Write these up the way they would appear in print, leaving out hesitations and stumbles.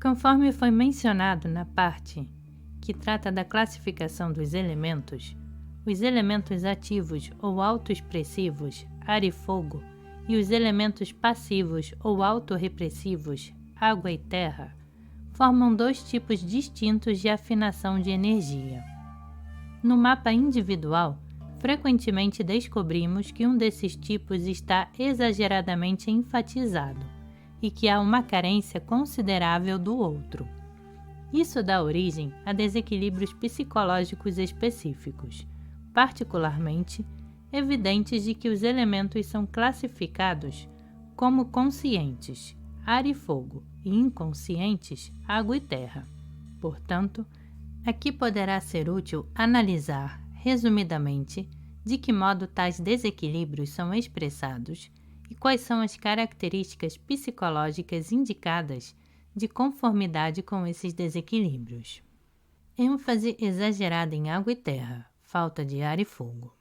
Conforme foi mencionado na parte que trata da classificação dos elementos, os elementos ativos ou autoexpressivos, ar e fogo, e os elementos passivos ou autorrepressivos, água e terra, formam dois tipos distintos de afinação de energia. No mapa individual, frequentemente descobrimos que um desses tipos está exageradamente enfatizado e que há uma carência considerável do outro. Isso dá origem a desequilíbrios psicológicos específicos, particularmente evidentes de que os elementos são classificados como conscientes, ar e fogo, e inconscientes, água e terra. Portanto, aqui poderá ser útil analisar, resumidamente, de que modo tais desequilíbrios são expressados e quais são as características psicológicas indicadas de conformidade com esses desequilíbrios. ênfase exagerada em água e terra, falta de ar e fogo.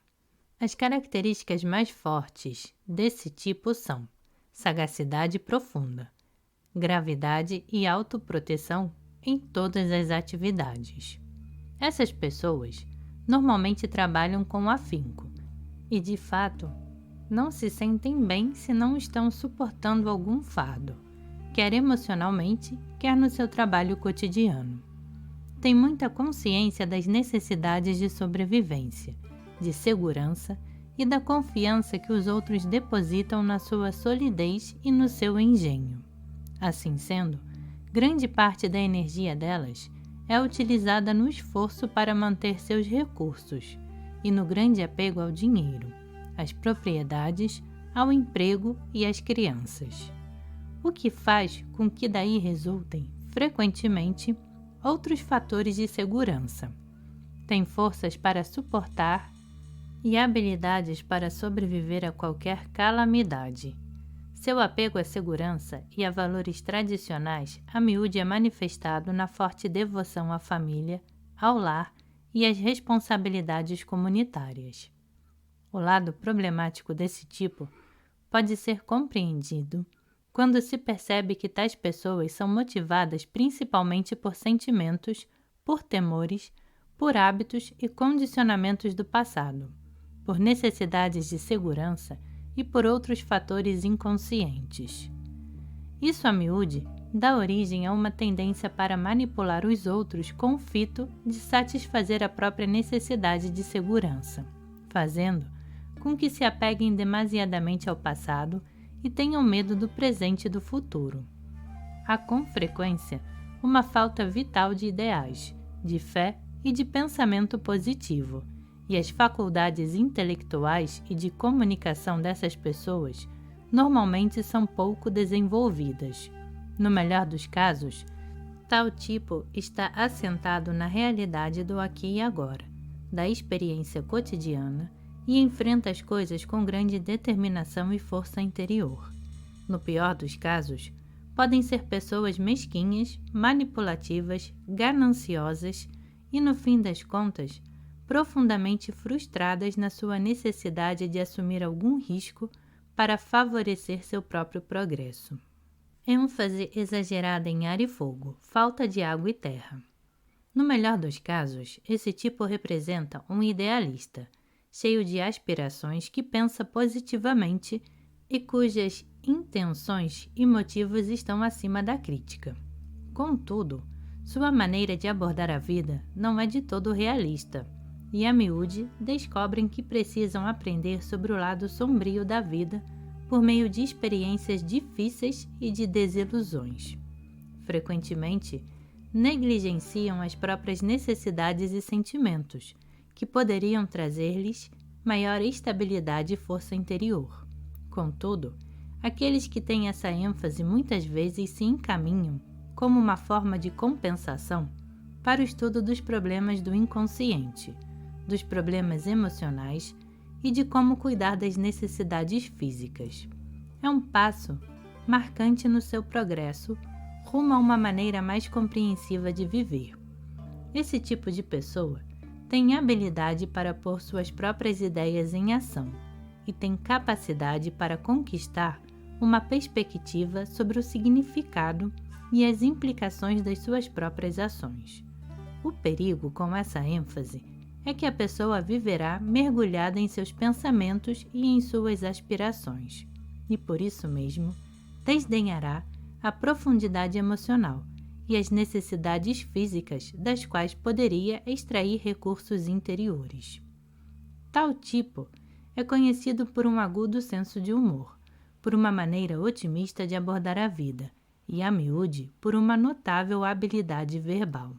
As características mais fortes desse tipo são sagacidade profunda, gravidade e autoproteção em todas as atividades. Essas pessoas normalmente trabalham com afinco e, de fato, não se sentem bem se não estão suportando algum fardo, quer emocionalmente, quer no seu trabalho cotidiano. Tem muita consciência das necessidades de sobrevivência, de segurança e da confiança que os outros depositam na sua solidez e no seu engenho. Assim sendo, grande parte da energia delas é utilizada no esforço para manter seus recursos e no grande apego ao dinheiro, às propriedades, ao emprego e às crianças. O que faz com que daí resultem, frequentemente, outros fatores de segurança. Tem forças para suportar e habilidades para sobreviver a qualquer calamidade. Seu apego à segurança e a valores tradicionais a miúde é manifestado na forte devoção à família, ao lar e às responsabilidades comunitárias. O lado problemático desse tipo pode ser compreendido quando se percebe que tais pessoas são motivadas principalmente por sentimentos, por temores, por hábitos e condicionamentos do passado, por necessidades de segurança e por outros fatores inconscientes. Isso a miúde dá origem a uma tendência para manipular os outros com o fito de satisfazer a própria necessidade de segurança, fazendo com que se apeguem demasiadamente ao passado e tenham medo do presente e do futuro. Há com frequência uma falta vital de ideais, de fé e de pensamento positivo, e as faculdades intelectuais e de comunicação dessas pessoas normalmente são pouco desenvolvidas. No melhor dos casos, tal tipo está assentado na realidade do aqui e agora, da experiência cotidiana, e enfrenta as coisas com grande determinação e força interior. No pior dos casos, podem ser pessoas mesquinhas, manipulativas, gananciosas e, no fim das contas, profundamente frustradas na sua necessidade de assumir algum risco para favorecer seu próprio progresso. ênfase exagerada em ar e fogo, falta de água e terra. No melhor dos casos, esse tipo representa um idealista, cheio de aspirações que pensa positivamente e cujas intenções e motivos estão acima da crítica. Contudo, sua maneira de abordar a vida não é de todo realista, e a miúde descobrem que precisam aprender sobre o lado sombrio da vida por meio de experiências difíceis e de desilusões. Frequentemente, negligenciam as próprias necessidades e sentimentos, que poderiam trazer-lhes maior estabilidade e força interior. Contudo, aqueles que têm essa ênfase muitas vezes se encaminham, como uma forma de compensação, para o estudo dos problemas do inconsciente, dos problemas emocionais e de como cuidar das necessidades físicas. É um passo marcante no seu progresso rumo a uma maneira mais compreensiva de viver. Esse tipo de pessoa tem habilidade para pôr suas próprias ideias em ação e tem capacidade para conquistar uma perspectiva sobre o significado e as implicações das suas próprias ações. O perigo com essa ênfase é que a pessoa viverá mergulhada em seus pensamentos e em suas aspirações, e por isso mesmo desdenhará a profundidade emocional e as necessidades físicas das quais poderia extrair recursos interiores. Tal tipo é conhecido por um agudo senso de humor, por uma maneira otimista de abordar a vida e, a miúde, por uma notável habilidade verbal.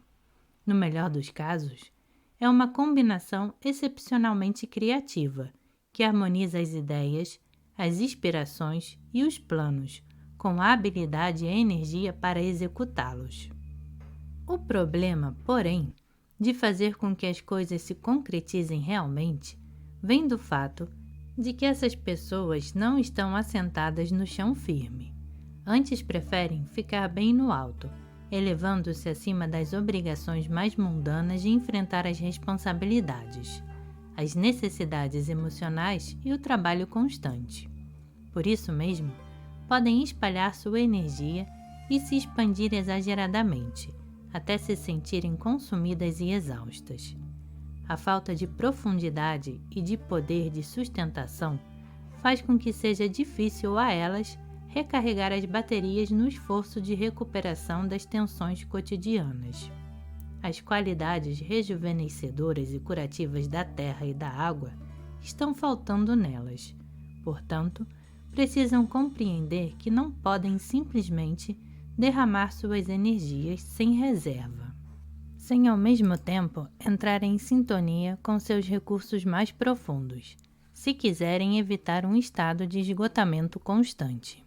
No melhor dos casos, é uma combinação excepcionalmente criativa, que harmoniza as ideias, as inspirações e os planos, com a habilidade e a energia para executá-los. O problema, porém, de fazer com que as coisas se concretizem realmente, vem do fato de que essas pessoas não estão assentadas no chão firme. Antes preferem ficar bem no alto, elevando-se acima das obrigações mais mundanas de enfrentar as responsabilidades, as necessidades emocionais e o trabalho constante. Por isso mesmo, podem espalhar sua energia e se expandir exageradamente, até se sentirem consumidas e exaustas. A falta de profundidade e de poder de sustentação faz com que seja difícil a elas recarregar as baterias no esforço de recuperação das tensões cotidianas. As qualidades rejuvenescedoras e curativas da terra e da água estão faltando nelas. Portanto, precisam compreender que não podem simplesmente derramar suas energias sem reserva, sem ao mesmo tempo entrar em sintonia com seus recursos mais profundos, se quiserem evitar um estado de esgotamento constante.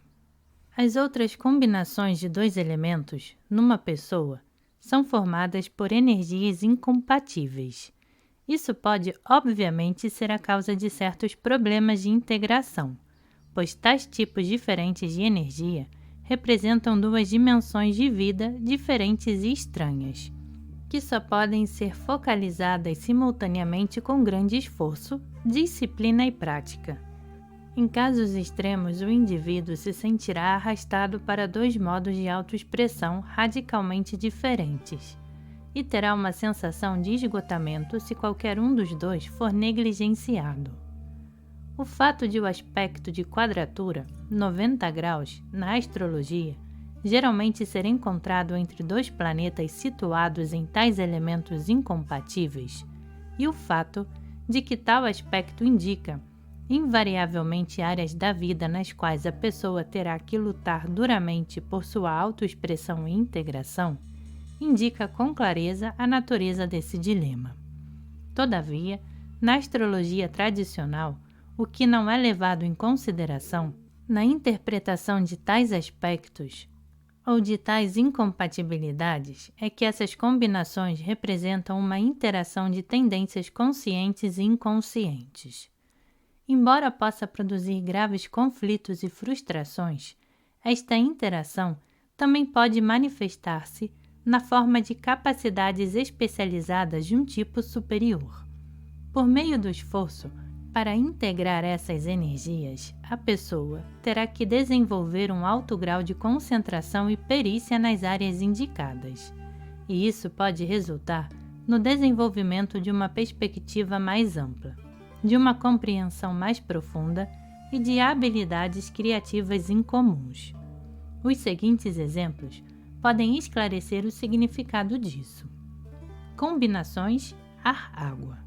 As outras combinações de dois elementos, numa pessoa, são formadas por energias incompatíveis. Isso pode, obviamente, ser a causa de certos problemas de integração, pois tais tipos diferentes de energia representam duas dimensões de vida diferentes e estranhas, que só podem ser focalizadas simultaneamente com grande esforço, disciplina e prática. Em casos extremos, o indivíduo se sentirá arrastado para dois modos de autoexpressão radicalmente diferentes e terá uma sensação de esgotamento se qualquer um dos dois for negligenciado. O fato de o aspecto de quadratura, 90 graus, na astrologia, geralmente ser encontrado entre dois planetas situados em tais elementos incompatíveis, e o fato de que tal aspecto indica invariavelmente áreas da vida nas quais a pessoa terá que lutar duramente por sua autoexpressão e integração, indica com clareza a natureza desse dilema. Todavia, na astrologia tradicional, o que não é levado em consideração na interpretação de tais aspectos ou de tais incompatibilidades é que essas combinações representam uma interação de tendências conscientes e inconscientes. Embora possa produzir graves conflitos e frustrações, esta interação também pode manifestar-se na forma de capacidades especializadas de um tipo superior. Por meio do esforço para integrar essas energias, a pessoa terá que desenvolver um alto grau de concentração e perícia nas áreas indicadas, e isso pode resultar no desenvolvimento de uma perspectiva mais ampla, de uma compreensão mais profunda e de habilidades criativas incomuns. Os seguintes exemplos podem esclarecer o significado disso. Combinações ar-água.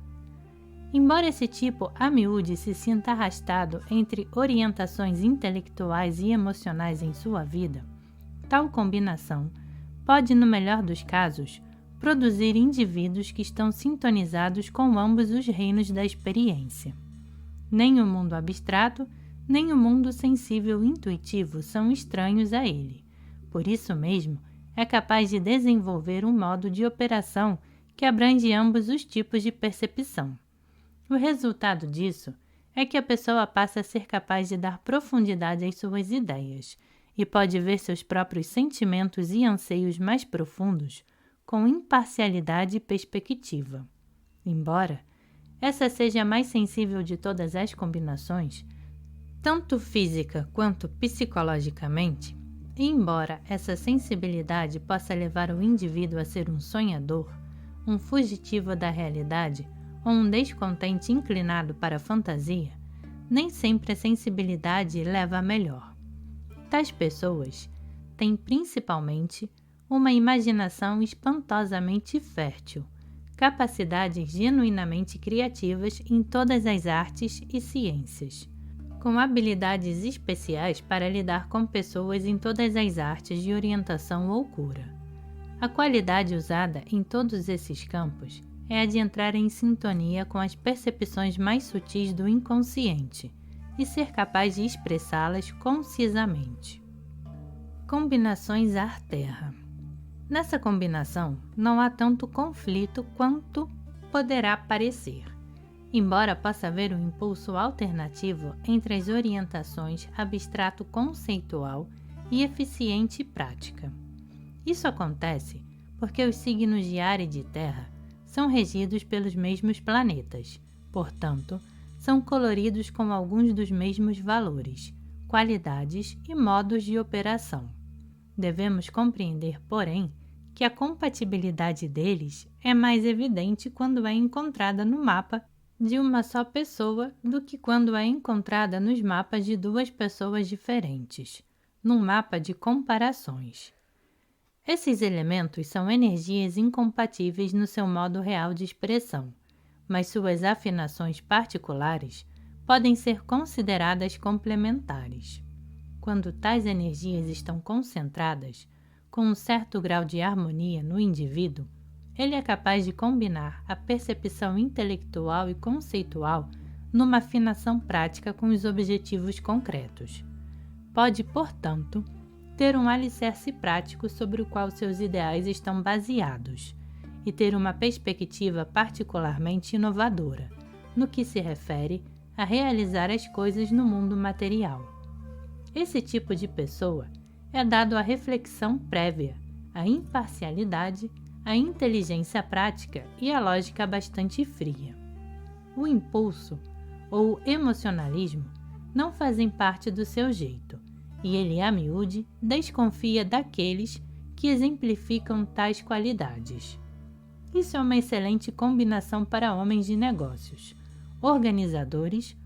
Embora esse tipo a miúde se sinta arrastado entre orientações intelectuais e emocionais em sua vida, tal combinação pode, no melhor dos casos, produzir indivíduos que estão sintonizados com ambos os reinos da experiência. Nem o mundo abstrato, nem o mundo sensível e intuitivo são estranhos a ele. Por isso mesmo, é capaz de desenvolver um modo de operação que abrange ambos os tipos de percepção. O resultado disso é que a pessoa passa a ser capaz de dar profundidade às suas ideias e pode ver seus próprios sentimentos e anseios mais profundos com imparcialidade e perspectiva. Embora essa seja a mais sensível de todas as combinações, tanto física quanto psicologicamente, Embora essa sensibilidade possa levar o indivíduo a ser um sonhador, um fugitivo da realidade ou um descontente inclinado para a fantasia, nem sempre a sensibilidade leva a melhor. Tais pessoas têm principalmente uma imaginação espantosamente fértil, capacidades genuinamente criativas em todas as artes e ciências, com habilidades especiais para lidar com pessoas em todas as artes de orientação ou cura. A qualidade usada em todos esses campos é a de entrar em sintonia com as percepções mais sutis do inconsciente e ser capaz de expressá-las concisamente. Combinações ar-terra. Nessa combinação, não há tanto conflito quanto poderá parecer, embora possa haver um impulso alternativo entre as orientações abstrato-conceitual e eficiente prática. Isso acontece porque os signos de ar e de terra são regidos pelos mesmos planetas, portanto, são coloridos com alguns dos mesmos valores, qualidades e modos de operação. Devemos compreender, porém, que a compatibilidade deles é mais evidente quando é encontrada no mapa de uma só pessoa do que quando é encontrada nos mapas de duas pessoas diferentes, num mapa de comparações. Esses elementos são energias incompatíveis no seu modo real de expressão, mas suas afinações particulares podem ser consideradas complementares. Quando tais energias estão concentradas, com um certo grau de harmonia no indivíduo, ele é capaz de combinar a percepção intelectual e conceitual numa afinação prática com os objetivos concretos. Pode, portanto, ter um alicerce prático sobre o qual seus ideais estão baseados e ter uma perspectiva particularmente inovadora, no que se refere a realizar as coisas no mundo material. Esse tipo de pessoa é dado à reflexão prévia, à imparcialidade, à inteligência prática e à lógica bastante fria. O impulso ou emocionalismo não fazem parte do seu jeito, e ele, a miúde, desconfia daqueles que exemplificam tais qualidades. Isso é uma excelente combinação para homens de negócios, organizadores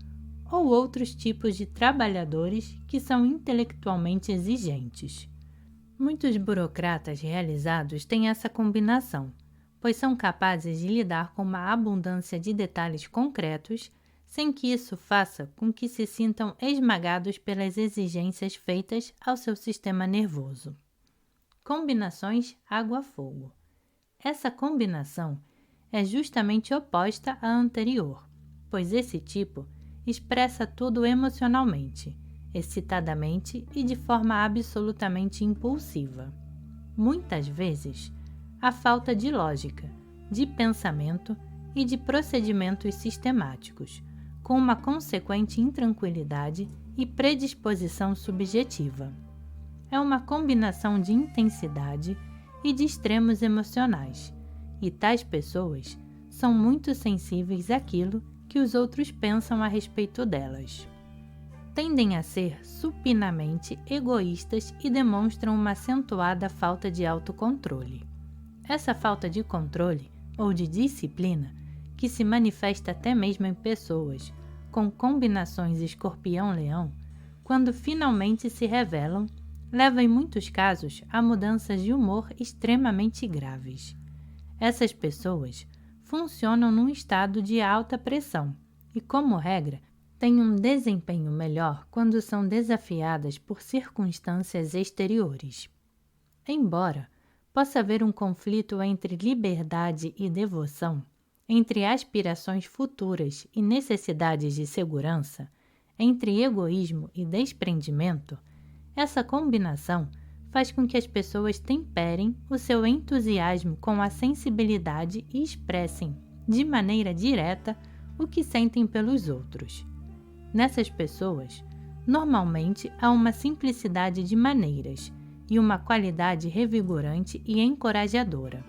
ou outros tipos de trabalhadores que são intelectualmente exigentes. Muitos burocratas realizados têm essa combinação, pois são capazes de lidar com uma abundância de detalhes concretos, sem que isso faça com que se sintam esmagados pelas exigências feitas ao seu sistema nervoso. Combinações água-fogo. Essa combinação é justamente oposta à anterior, pois esse tipo expressa tudo emocionalmente, excitadamente e de forma absolutamente impulsiva. Muitas vezes, a falta de lógica, de pensamento e de procedimentos sistemáticos, com uma consequente intranquilidade e predisposição subjetiva. É uma combinação de intensidade e de extremos emocionais, e tais pessoas são muito sensíveis àquilo que os outros pensam a respeito delas. Tendem a ser supinamente egoístas e demonstram uma acentuada falta de autocontrole. Essa falta de controle ou de disciplina, que se manifesta até mesmo em pessoas com combinações escorpião-leão, quando finalmente se revelam, leva em muitos casos a mudanças de humor extremamente graves. Essas pessoas funcionam num estado de alta pressão e, como regra, têm um desempenho melhor quando são desafiadas por circunstâncias exteriores. Embora possa haver um conflito entre liberdade e devoção, entre aspirações futuras e necessidades de segurança, entre egoísmo e desprendimento, essa combinação faz com que as pessoas temperem o seu entusiasmo com a sensibilidade e expressem, de maneira direta, o que sentem pelos outros. Nessas pessoas, normalmente há uma simplicidade de maneiras e uma qualidade revigorante e encorajadora.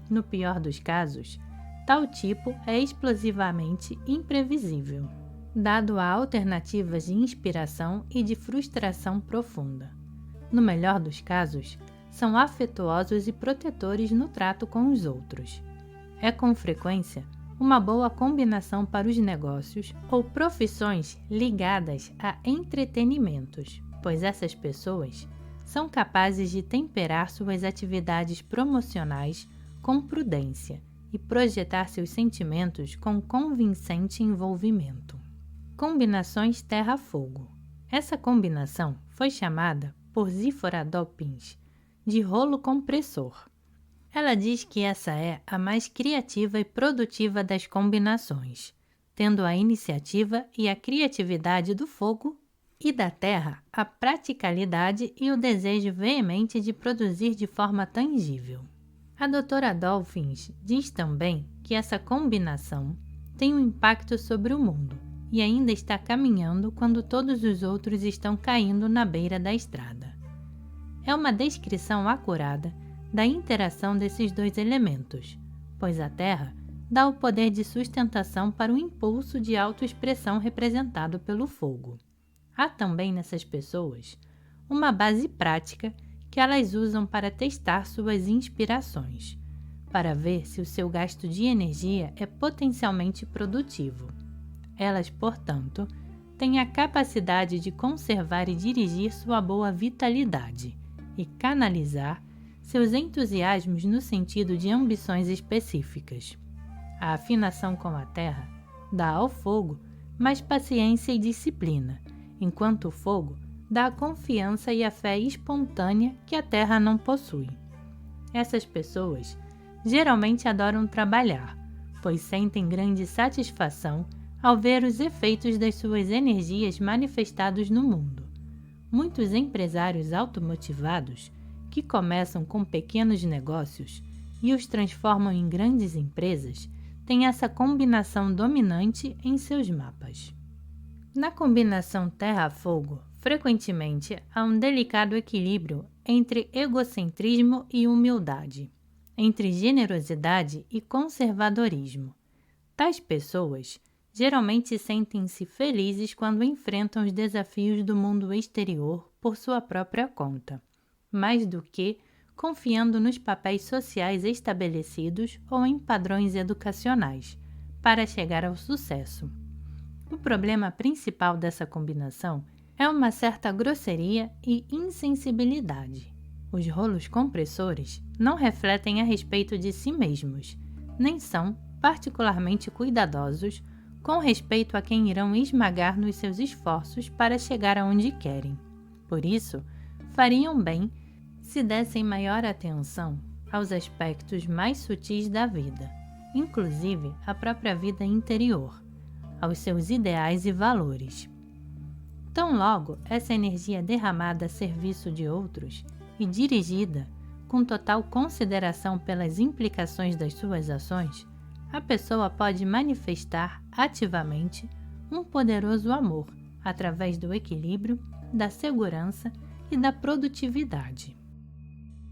No pior dos casos, tal tipo é explosivamente imprevisível, dado a alternativas de inspiração e de frustração profunda. No melhor dos casos, são afetuosos e protetores no trato com os outros. É com frequência uma boa combinação para os negócios ou profissões ligadas a entretenimentos, pois essas pessoas são capazes de temperar suas atividades promocionais com prudência e projetar seus sentimentos com convincente envolvimento. Combinações terra-fogo. Essa combinação foi chamada por Zífora Dopins de rolo compressor. Ela diz que essa é a mais criativa e produtiva das combinações, tendo a iniciativa e a criatividade do fogo e da terra, a praticalidade e o desejo veemente de produzir de forma tangível. A doutora Dolphins diz também que essa combinação tem um impacto sobre o mundo e ainda está caminhando quando todos os outros estão caindo na beira da estrada. É uma descrição acurada da interação desses dois elementos, pois a terra dá o poder de sustentação para o impulso de autoexpressão representado pelo fogo. Há também nessas pessoas uma base prática que elas usam para testar suas inspirações, para ver se o seu gasto de energia é potencialmente produtivo. Elas, portanto, têm a capacidade de conservar e dirigir sua boa vitalidade e canalizar seus entusiasmos no sentido de ambições específicas. A afinação com a terra dá ao fogo mais paciência e disciplina, enquanto o fogo dá a confiança e a fé espontânea que a terra não possui. Essas pessoas geralmente adoram trabalhar, pois sentem grande satisfação ao ver os efeitos das suas energias manifestados no mundo. Muitos empresários automotivados que começam com pequenos negócios e os transformam em grandes empresas têm essa combinação dominante em seus mapas. Na combinação terra-fogo, frequentemente há um delicado equilíbrio entre egocentrismo e humildade, entre generosidade e conservadorismo. Tais pessoas geralmente sentem-se felizes quando enfrentam os desafios do mundo exterior por sua própria conta, mais do que confiando nos papéis sociais estabelecidos ou em padrões educacionais, para chegar ao sucesso. O problema principal dessa combinação é uma certa grosseria e insensibilidade. Os rolos compressores não refletem a respeito de si mesmos, nem são particularmente cuidadosos com respeito a quem irão esmagar nos seus esforços para chegar aonde querem. Por isso, fariam bem se dessem maior atenção aos aspectos mais sutis da vida, inclusive a própria vida interior, aos seus ideais e valores. Tão logo essa energia derramada a serviço de outros e dirigida com total consideração pelas implicações das suas ações, a pessoa pode manifestar ativamente um poderoso amor através do equilíbrio, da segurança e da produtividade.